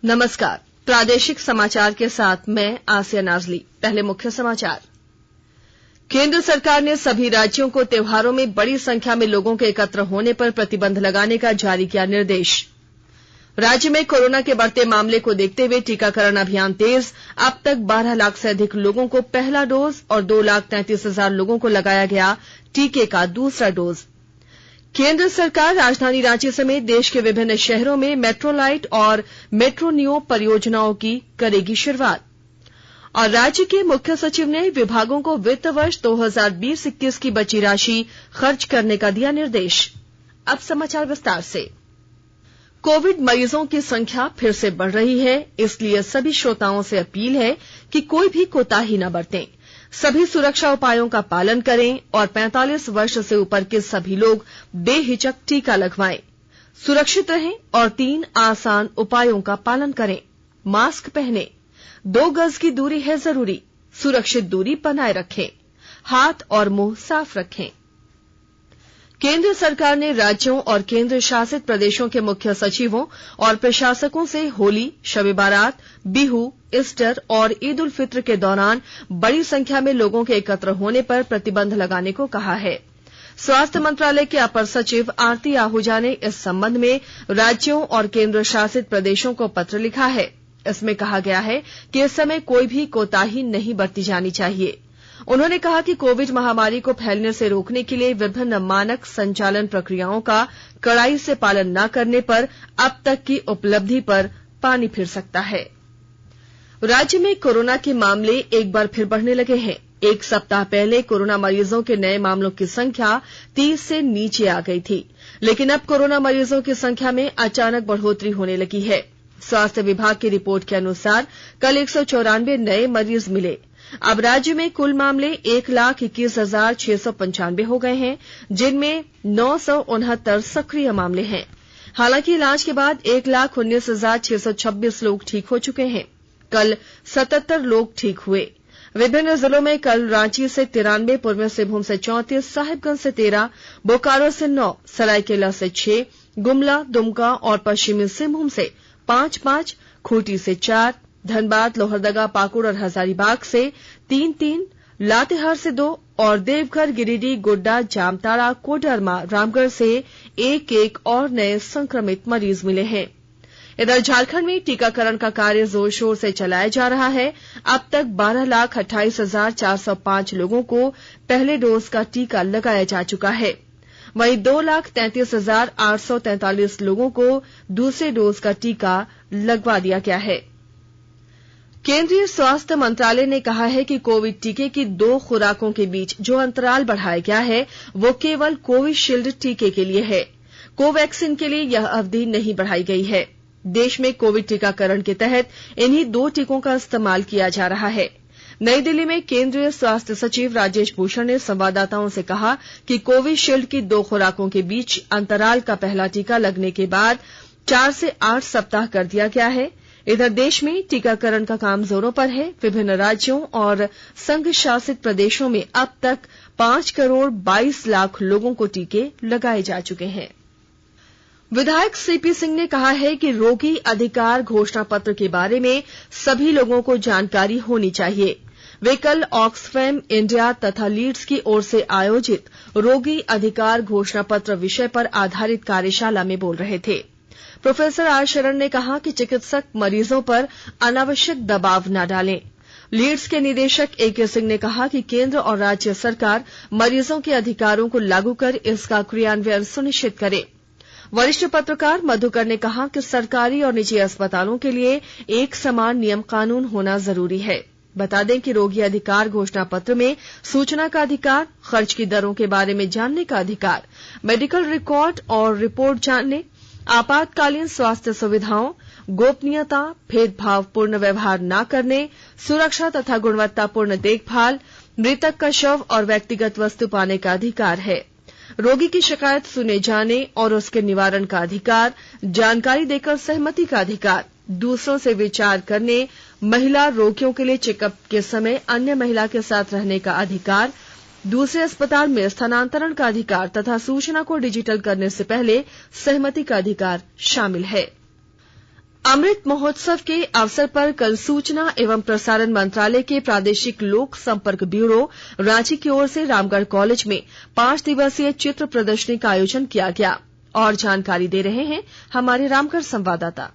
नमस्कार, प्रादेशिक समाचार के साथ मैं आसिया नाजली। पहले मुख्य समाचार। केंद्र सरकार ने सभी राज्यों को त्योहारों में बड़ी संख्या में लोगों के एकत्र होने पर प्रतिबंध लगाने का जारी किया निर्देश। राज्य में कोरोना के बढ़ते मामले को देखते हुए टीकाकरण अभियान तेज। अब तक 12 लाख से अधिक लोगों को पहला डोज और 2,33,000 लोगों को लगाया गया टीके का दूसरा डोज। केंद्र सरकार राजधानी रांची समेत देश के विभिन्न शहरों में मेट्रोलाइट और मेट्रोनियो परियोजनाओं की करेगी शुरुआत। और राज्य के मुख्य सचिव ने विभागों को वित्त वर्ष 2020-21 की बची राशि खर्च करने का दिया निर्देश। अब समाचार विस्तार से। कोविड मरीजों की संख्या फिर से बढ़ रही है, इसलिए सभी श्रोताओं से अपील है कि कोई भी कोताही न बरतें। सभी सुरक्षा उपायों का पालन करें और 45 वर्ष से ऊपर के सभी लोग बेहिचक टीका लगवाएं। सुरक्षित रहें और 3 आसान उपायों का पालन करें। मास्क पहनें, 2 गज की दूरी है जरूरी, सुरक्षित दूरी बनाए रखें, हाथ और मुंह साफ रखें। केंद्र सरकार ने राज्यों और केंद्र शासित प्रदेशों के मुख्य सचिवों और प्रशासकों से होली, शब-ए बारात, बिहू, ईस्टर और ईद उल फित्र के दौरान बड़ी संख्या में लोगों के एकत्र होने पर प्रतिबंध लगाने को कहा है। स्वास्थ्य मंत्रालय के अपर सचिव आरती आहूजा ने इस संबंध में राज्यों और केंद्र शासित प्रदेशों को पत्र लिखा है। इसमें कहा गया है कि इस समय कोई भी कोताही नहीं बरती जानी चाहिए। उन्होंने कहा कि कोविड महामारी को फैलने से रोकने के लिए विभिन्न मानक संचालन प्रक्रियाओं का कड़ाई से पालन न करने पर अब तक की उपलब्धि पर पानी फिर सकता है। राज्य में कोरोना के मामले एक बार फिर बढ़ने लगे हैं। एक सप्ताह पहले कोरोना मरीजों के नए मामलों की संख्या 30 से नीचे आ गई थी, लेकिन अब कोरोना मरीजों की संख्या में अचानक बढ़ोतरी होने लगी है। स्वास्थ्य विभाग की रिपोर्ट के अनुसार कल 194 नए मरीज मिले। अब राज्य में कुल मामले 1,21,695 हो गए हैं, जिनमें 969 सक्रिय मामले हैं। हालांकि इलाज के बाद 1,19,626 लोग ठीक हो चुके हैं। कल 77 लोग ठीक हुए। विभिन्न जिलों में कल रांची से 93, पूर्वी सिंहभूम से 34, साहिबगंज से 13, बोकारो से 9, सरायकेला से 6, गुमला, दुमका और पश्चिमी सिंहभूम से 5-5, खूंटी से 4, धनबाद, लोहरदगा, पाकुड़ और हजारीबाग से 3-3, लातेहार से 2 और देवघर, गिरिडीह, गोड्डा, जामताड़ा, कोडरमा, रामगढ़ से 1-1 और नए संक्रमित मरीज मिले हैं। इधर झारखंड में टीकाकरण का कार्य जोर शोर से चलाया जा रहा है। अब तक 12,28,405 लोगों को पहले डोज का टीका लगाया जा चुका है। वहीं 2,33,843 लोगों को दूसरे डोज का टीका लगवा दिया गया है। केंद्रीय स्वास्थ्य मंत्रालय ने कहा है कि कोविड टीके की 2 खुराकों के बीच जो अंतराल बढ़ाया गया है, वो केवल कोविशील्ड टीके के लिए है। कोवैक्सीन के लिए यह अवधि नहीं बढ़ाई गई है। देश में कोविड टीकाकरण के तहत इन्हीं 2 टीकों का इस्तेमाल किया जा रहा है। नई दिल्ली में केंद्रीय स्वास्थ्य सचिव राजेश भूषण ने संवाददाताओं से कहा कि कोविशील्ड की 2 खुराकों के बीच अंतराल का पहला टीका लगने के बाद 4 से 8 सप्ताह कर दिया गया है। इधर देश में टीकाकरण का काम जोरों पर है। विभिन्न राज्यों और संघ शासित प्रदेशों में अब तक 5 करोड़ 22 लाख लोगों को टीके लगाए जा चुके हैं। विधायक सीपी सिंह ने कहा है कि रोगी अधिकार घोषणा पत्र के बारे में सभी लोगों को जानकारी होनी चाहिए। वे कल ऑक्सफैम इंडिया तथा लीड्स की ओर से आयोजित रोगी अधिकार घोषणा पत्र विषय पर आधारित कार्यशाला में बोल रहे थे। प्रोफेसर आर शरण ने कहा कि चिकित्सक मरीजों पर अनावश्यक दबाव न डालें। लीड्स के निदेशक एके सिंह ने कहा कि केंद्र और राज्य सरकार मरीजों के अधिकारों को लागू कर इसका क्रियान्वयन सुनिश्चित करे। वरिष्ठ पत्रकार मधुकर ने कहा कि सरकारी और निजी अस्पतालों के लिए एक समान नियम कानून होना जरूरी है। बता दें कि रोगी अधिकार घोषणा पत्र में सूचना का अधिकार, खर्च की दरों के बारे में जानने का अधिकार, मेडिकल रिकॉर्ड और रिपोर्ट जानने, आपातकालीन स्वास्थ्य सुविधाओं, गोपनीयता, भेदभावपूर्ण व्यवहार न करने, सुरक्षा तथा गुणवत्तापूर्ण देखभाल, मृतक का शव और व्यक्तिगत वस्तु पाने का अधिकार है। रोगी की शिकायत सुने जाने और उसके निवारण का अधिकार, जानकारी देकर सहमति का अधिकार, दूसरों से विचार करने, महिला रोगियों के लिए चेकअप के समय अन्य महिला के साथ रहने का अधिकार, दूसरे अस्पताल में स्थानांतरण का अधिकार तथा सूचना को डिजिटल करने से पहले सहमति का अधिकार शामिल है। अमृत महोत्सव के अवसर पर कल सूचना एवं प्रसारण मंत्रालय के प्रादेशिक लोक संपर्क ब्यूरो रांची की ओर से रामगढ़ कॉलेज में 5 दिवसीय चित्र प्रदर्शनी का आयोजन किया गया। और जानकारी दे रहे हैं हमारे रामगढ़ संवाददाता।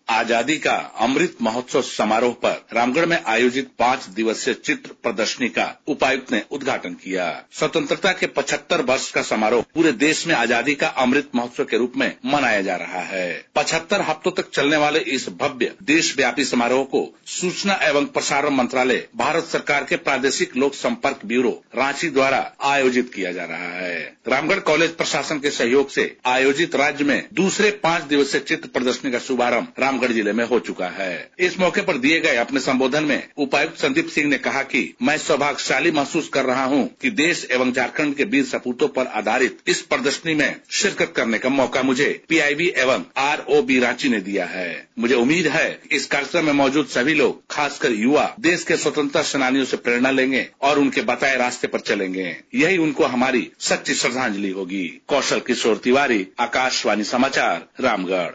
आजादी का अमृत महोत्सव समारोह पर रामगढ़ में आयोजित 5 दिवसीय चित्र प्रदर्शनी का उपायुक्त ने उद्घाटन किया। स्वतंत्रता के 75 वर्ष का समारोह पूरे देश में आजादी का अमृत महोत्सव के रूप में मनाया जा रहा है। 75 हफ्तों तक चलने वाले इस भव्य देशव्यापी समारोह को सूचना एवं प्रसारण मंत्रालय, भारत सरकार के प्रादेशिक लोक संपर्क ब्यूरो रांची द्वारा आयोजित किया जा रहा है। रामगढ़ कॉलेज प्रशासन के सहयोग से आयोजित राज्य में दूसरे 5 दिवसीय चित्र प्रदर्शनी का शुभारंभ रामगढ़ जिले में हो चुका है। इस मौके पर दिए गए अपने संबोधन में उपायुक्त संदीप सिंह ने कहा कि मैं सौभाग्यशाली महसूस कर रहा हूं कि देश एवं झारखंड के वीर सपूतों पर आधारित इस प्रदर्शनी में शिरकत करने का मौका मुझे पीआईबी एवं आरओबी रांची ने दिया है। मुझे उम्मीद है इस कार्यक्रम में मौजूद सभी लोग, खासकर युवा, देश के स्वतंत्रता सेनानियों से प्रेरणा लेंगे और उनके बताए रास्ते पर चलेंगे। यही उनको हमारी सच्ची श्रद्धांजलि होगी। कौशल किशोर तिवारी, आकाशवाणी समाचार, रामगढ़।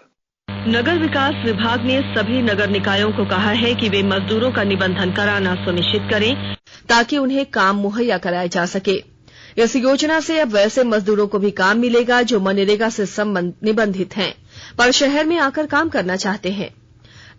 नगर विकास विभाग ने सभी नगर निकायों को कहा है कि वे मजदूरों का निबंधन कराना सुनिश्चित करें ताकि उन्हें काम मुहैया कराया जा सके। इस योजना से अब वैसे मजदूरों को भी काम मिलेगा जो मनरेगा से निबंधित हैं पर शहर में आकर काम करना चाहते हैं।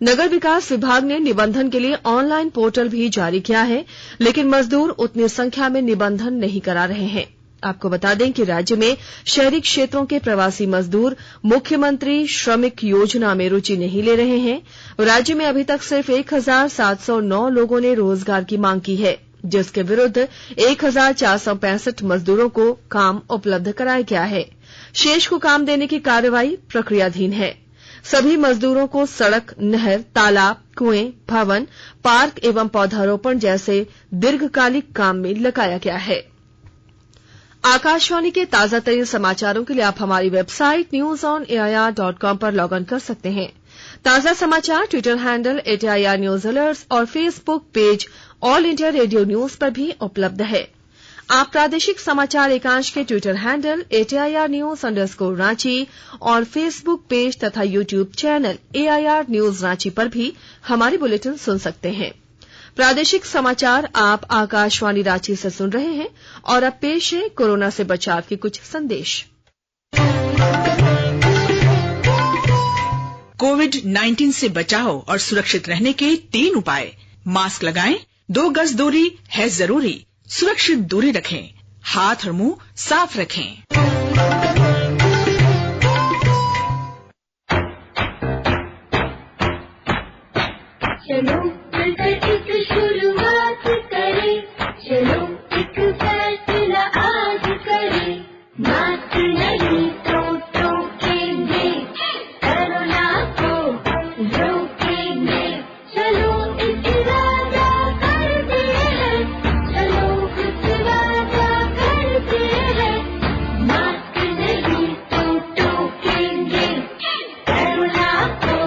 नगर विकास विभाग ने निबंधन के लिए ऑनलाइन पोर्टल भी जारी किया है, लेकिन मजदूर उतनी संख्या में निबंधन नहीं करा रहे हैं। आपको बता दें कि राज्य में शहरी क्षेत्रों के प्रवासी मजदूर मुख्यमंत्री श्रमिक योजना में रुचि नहीं ले रहे हैं। राज्य में अभी तक सिर्फ 1709 लोगों ने रोजगार की मांग की है, जिसके विरुद्ध 1465 मजदूरों को काम उपलब्ध कराया गया है। शेष को काम देने की कार्रवाई प्रक्रियाधीन है। सभी मजदूरों को सड़क, नहर, तालाब, कुएं, भवन, पार्क एवं पौधारोपण जैसे दीर्घकालिक काम में लगाया गया है। आकाशवाणी के ताजा तरीन समाचारों के लिए आप हमारी वेबसाइट newsonair.com पर लॉग इन कर सकते हैं। ताजा समाचार Twitter handle @AIR news alerts और Facebook page All India Radio News पर भी उपलब्ध है। आप प्रादेशिक समाचार एकांश के ट्विटर हैंडल @AIR न्यूज _ और फेसबुक पेज तथा YouTube channel AIR news Ranchi पर भी हमारी बुलेटिन सुन सकते हैं। प्रादेशिक समाचार आप आकाशवाणी रांची से सुन रहे हैं और अब पेश है कोरोना से बचाव के कुछ संदेश। कोविड-19 से बचाव और सुरक्षित रहने के 3 उपाय। मास्क लगाएं, 2 गज दूरी है जरूरी, सुरक्षित दूरी रखें, हाथ और मुंह साफ रखें। चलो मिलकर एक शुरुआत करें, चलो एक फैसला आज करें। मास्क नहीं तो टोकेंगे, कोरोना को रोकेंगे। चलो इस वादा करते हैं, चलो इस वादा करते हैं। मास्क नहीं तो टोकेंगे, कोरोना को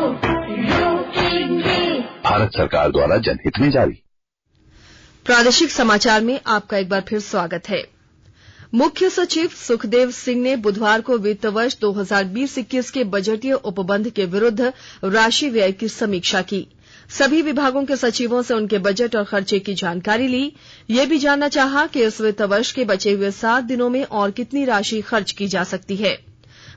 रोकेंगे। भारत सरकार द्वारा जनहित में जारी। प्रादेशिक समाचार में आपका एक बार फिर स्वागत है। मुख्य सचिव सुखदेव सिंह ने बुधवार को वित्त वर्ष 2020-21 के बजटीय उपबंध के विरुद्ध राशि व्यय की समीक्षा की। सभी विभागों के सचिवों से उनके बजट और खर्चे की जानकारी ली। ये भी जानना चाहा कि इस वित्त वर्ष के बचे हुए 7 दिनों में और कितनी राशि खर्च की जा सकती है।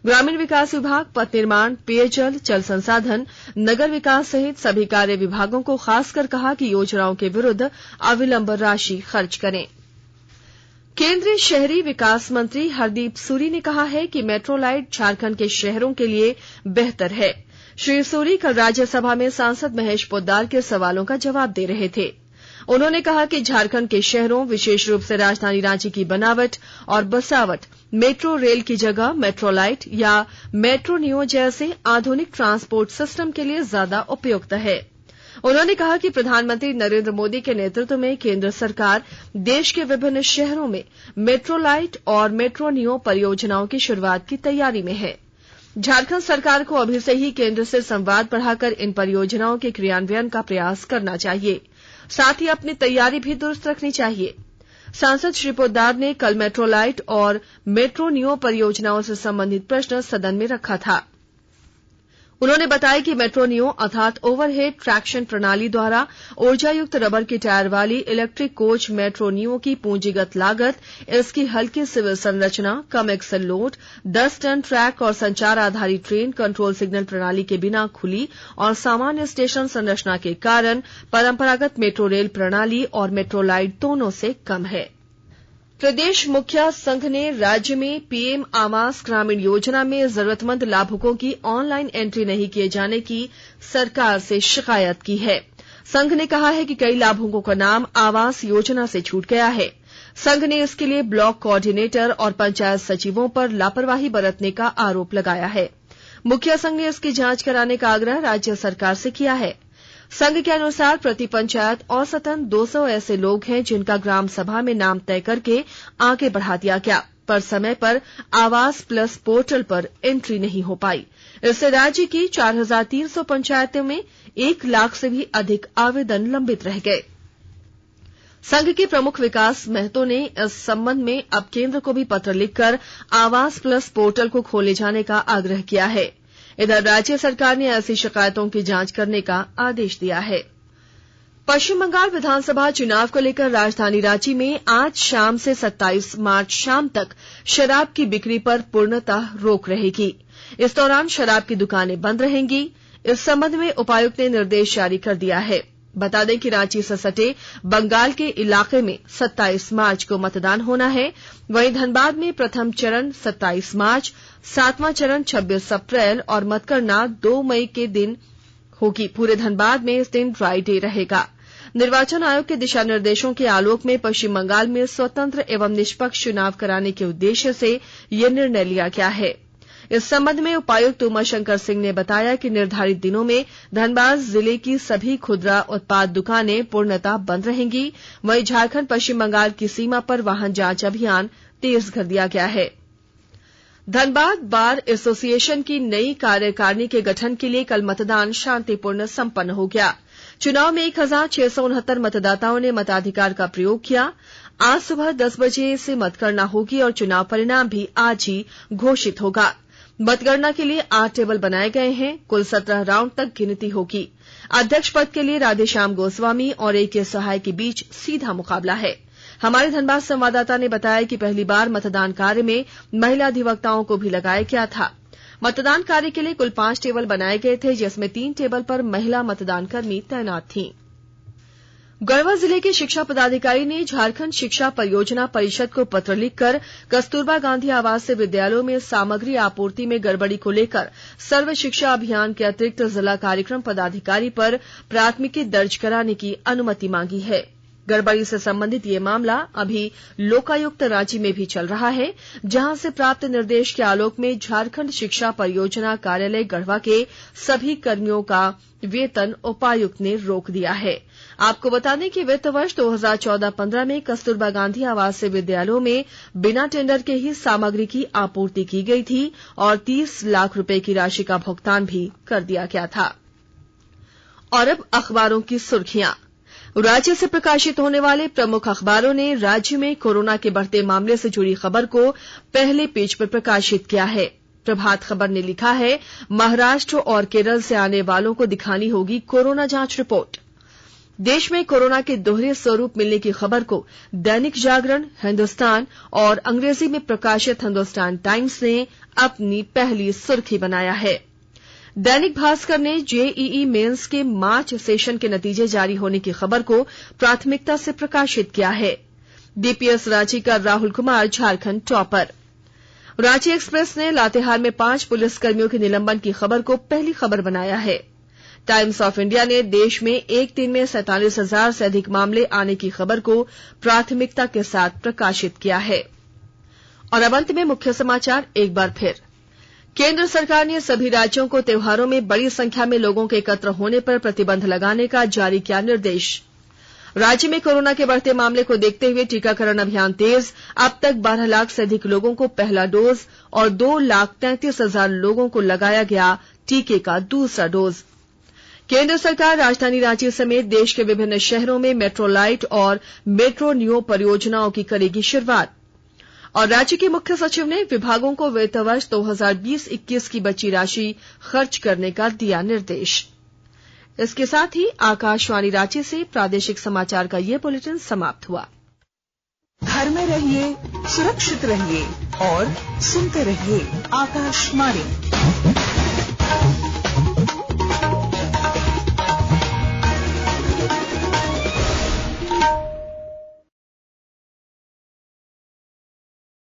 ग्रामीण विकास विभाग, पथ निर्माण, पेयजल, जल संसाधन, नगर विकास सहित सभी कार्य विभागों को खासकर कहा कि योजनाओं के विरुद्ध अविलंब राशि खर्च करें। केंद्रीय शहरी विकास मंत्री हरदीप सूरी ने कहा है कि मेट्रोलाइट झारखंड के शहरों के लिए बेहतर है। श्री सूरी कल राज्यसभा में सांसद महेश पोद्दार के सवालों का जवाब दे रहे थे। उन्होंने कहा कि झारखंड के शहरों, विशेष रूप से राजधानी रांची की बनावट और बसावट मेट्रो रेल की जगह मेट्रोलाइट या मेट्रो नियो जैसे आधुनिक ट्रांसपोर्ट सिस्टम के लिए ज्यादा उपयुक्त है। उन्होंने कहा कि प्रधानमंत्री नरेंद्र मोदी के नेतृत्व में केंद्र सरकार देश के विभिन्न शहरों में मेट्रोलाइट और मेट्रो नियो परियोजनाओं की शुरुआत की तैयारी में है। झारखंड सरकार को अभी से ही केंद्र से संवाद बढ़ाकर इन परियोजनाओं के क्रियान्वयन का प्रयास करना चाहिए। साथ ही अपनी तैयारी भी दुरुस्त रखनी चाहिए। सांसद श्री पोद्दार ने कल मेट्रोलाइट और मेट्रो नियो परियोजनाओं से संबंधित प्रश्न सदन में रखा था। उन्होंने बताया कि मेट्रो नियो अर्थात ओवरहेड ट्रैक्शन प्रणाली द्वारा ऊर्जायुक्त रबर की टायर वाली इलेक्ट्रिक कोच मेट्रो नियो की पूंजीगत लागत, इसकी हल्की सिविल संरचना, कम एक्सल लोड, 10 टन ट्रैक और संचार आधारित ट्रेन कंट्रोल सिग्नल प्रणाली के बिना खुली और सामान्य स्टेशन संरचना के कारण परंपरागत मेट्रो रेल प्रणाली और मेट्रो लाइट दोनों से कम है। प्रदेश मुखिया संघ ने राज्य में पीएम आवास ग्रामीण योजना में जरूरतमंद लाभुकों की ऑनलाइन एंट्री नहीं किए जाने की सरकार से शिकायत की है। संघ ने कहा है कि कई लाभुकों का नाम आवास योजना से छूट गया है। संघ ने इसके लिए ब्लॉक कोऑर्डिनेटर और पंचायत सचिवों पर लापरवाही बरतने का आरोप लगाया है। मुखिया संघ ने इसकी जांच कराने का आग्रह राज्य सरकार से किया है। संघ के अनुसार प्रति पंचायत औसतन 200 ऐसे लोग हैं जिनका ग्राम सभा में नाम तय करके आगे बढ़ा दिया गया, पर समय पर आवास प्लस पोर्टल पर एंट्री नहीं हो पाई। इससे राज्य की 4300 पंचायतों में 1 लाख से भी अधिक आवेदन लंबित रह गए। संघ के प्रमुख विकास महतो ने इस संबंध में अब केंद्र को भी पत्र लिखकर आवास प्लस पोर्टल को खोले जाने का आग्रह किया है। इधर राज्य सरकार ने ऐसी शिकायतों की जांच करने का आदेश दिया है। पश्चिम बंगाल विधानसभा चुनाव को लेकर राजधानी रांची में आज शाम से 27 मार्च शाम तक शराब की बिक्री पर पूर्णतः रोक रहेगी। इस दौरान शराब की दुकानें बंद रहेंगी। इस संबंध में उपायुक्त ने निर्देश जारी कर दिया है। बता दें कि रांची से सटे बंगाल के इलाके में 27 मार्च को मतदान होना है। वहीं धनबाद में प्रथम चरण 27 मार्च, 7वां चरण 26 अप्रैल और मतगणना 2 मई के दिन होगी। पूरे धनबाद में इस दिन ड्राई डे रहेगा। निर्वाचन आयोग के दिशा निर्देशों के आलोक में पश्चिम बंगाल में स्वतंत्र एवं निष्पक्ष चुनाव कराने के उद्देश्य से यह निर्णय लिया गया है। इस संबंध में उपायुक्त उमाशंकर सिंह ने बताया कि निर्धारित दिनों में धनबाद जिले की सभी खुदरा उत्पाद दुकानें पूर्णतः बंद रहेंगी। वहीं झारखंड पश्चिम बंगाल की सीमा पर वाहन जांच अभियान तेज कर दिया गया है। धनबाद बार एसोसिएशन की नई कार्यकारिणी के गठन के लिए कल मतदान शांतिपूर्ण संपन्न हो गया। चुनाव में 1669 मतदाताओं ने मताधिकार का प्रयोग किया। आज सुबह 10 बजे से मतगणना होगी और चुनाव परिणाम भी आज ही घोषित होगा। मतगणना के लिए 8 टेबल बनाए गए हैं। कुल 17 राउंड तक गिनती होगी। अध्यक्ष पद के लिए राधेश्याम गोस्वामी और ए.के. सहाय के बीच सीधा मुकाबला है। हमारे धनबाद संवाददाता ने बताया कि पहली बार मतदान कार्य में महिला अधिवक्ताओं को भी लगाया गया था। मतदान कार्य के लिए कुल 5 टेबल बनाए गए थे, जिसमें 3 टेबल पर महिला मतदानकर्मी तैनात थीं। गढ़वा जिले के शिक्षा पदाधिकारी ने झारखंड शिक्षा परियोजना परिषद को पत्र लिखकर कस्तूरबा गांधी आवासीय विद्यालयों में सामग्री आपूर्ति में गड़बड़ी को लेकर सर्व शिक्षा अभियान के अतिरिक्त जिला कार्यक्रम पदाधिकारी पर प्राथमिकी दर्ज कराने की अनुमति मांगी है। गड़बड़ी से संबंधित ये मामला अभी लोकायुक्त रांची में भी चल रहा है, जहां से प्राप्त निर्देश के आलोक में झारखंड शिक्षा परियोजना कार्यालय गढ़वा के सभी कर्मियों का वेतन उपायुक्त ने रोक दिया है। आपको बता दें कि वित्त वर्ष 2014-15 में कस्तूरबा गांधी आवासीय विद्यालयों में बिना टेंडर के ही सामग्री की आपूर्ति की गई थी और 30 लाख रुपए की राशि का भुगतान भी कर दिया गया था। और अब अखबारों की सुर्खियां। राज्य से प्रकाशित होने वाले प्रमुख अखबारों ने राज्य में कोरोना के बढ़ते मामले से जुड़ी खबर को पहले पेज पर प्रकाशित किया है। प्रभात खबर ने लिखा है, महाराष्ट्र और केरल से आने वालों को दिखानी होगी कोरोना जांच रिपोर्ट। देश में कोरोना के दोहरे स्वरूप मिलने की खबर को दैनिक जागरण, हिंदुस्तान और अंग्रेजी में प्रकाशित हिंदुस्तान टाइम्स ने अपनी पहली सुर्खी बनाया है। दैनिक भास्कर ने जेईई मेंस के मार्च सेशन के नतीजे जारी होने की खबर को प्राथमिकता से प्रकाशित किया है। डीपीएस रांची का राहुल कुमार झारखंड टॉपर। रांची एक्सप्रेस ने लातेहार में 5 पुलिसकर्मियों के निलंबन की खबर को पहली खबर बनाया है। टाइम्स ऑफ इंडिया ने देश में एक दिन में 47,000 से अधिक मामले आने की खबर को प्राथमिकता के साथ प्रकाशित किया है। और अब अंत में मुख्य समाचार एक बार फिर। केंद्र सरकार ने सभी राज्यों को त्योहारों में बड़ी संख्या में लोगों के एकत्र होने पर प्रतिबंध लगाने का जारी किया निर्देश। राज्य में कोरोना के बढ़ते मामले को देखते हुए टीकाकरण अभियान तेज। अब तक 12 लाख से अधिक लोगों को पहला डोज और 2,33,000 लोगों को लगाया गया टीके का दूसरा डोज। केंद्र सरकार राजधानी रांची समेत देश के विभिन्न शहरों में मेट्रो लाइट और मेट्रो नियो परियोजनाओं की करेगी शुरुआत। और राज्य के मुख्य सचिव ने विभागों को वित्त वर्ष 2020-21 की बची राशि खर्च करने का दिया निर्देश। इसके साथ ही आकाशवाणी रांची से प्रादेशिक समाचार का ये बुलेटिन समाप्त हुआ। घर में रहिए, सुरक्षित रहिए और सुनते रहिए आकाशवाणी।